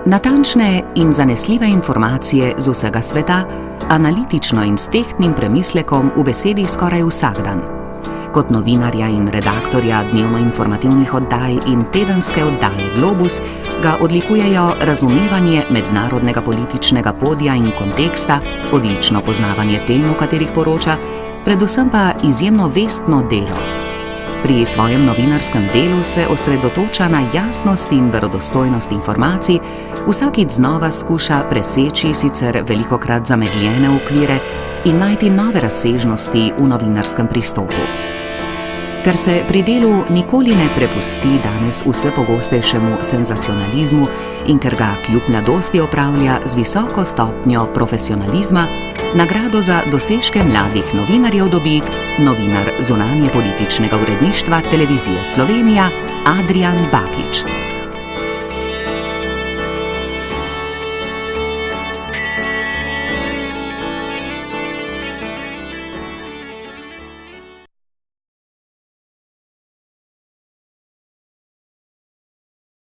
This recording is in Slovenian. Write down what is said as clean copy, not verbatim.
Natančne in zanesljive informacije z vsega sveta, analitično in s tehtnim premislekom v besedi skoraj vsak dan. Kot novinarja in redaktorja dnevno-informativnih oddaj in tedenske oddaje Globus ga odlikujejo razumevanje mednarodnega političnega podja in konteksta, odlično poznavanje tem, o katerih poroča, predvsem pa izjemno vestno delo. Pri svojem novinarskem delu se osredotoča na jasnost in verodostojnost informacij, vsakič znova skuša preseči sicer velikokrat zamegljene okvire in najti nove razsežnosti v novinarskem pristopu. Ker se pri delu nikoli ne prepusti danes vse pogostejšemu senzacionalizmu in ker ga kljub mladosti opravlja z visoko stopnjo profesionalizma, nagrado za dosežke mladih novinarjev dobi novinar zunanje političnega uredništva Televizije Slovenija Adrijan Bakić.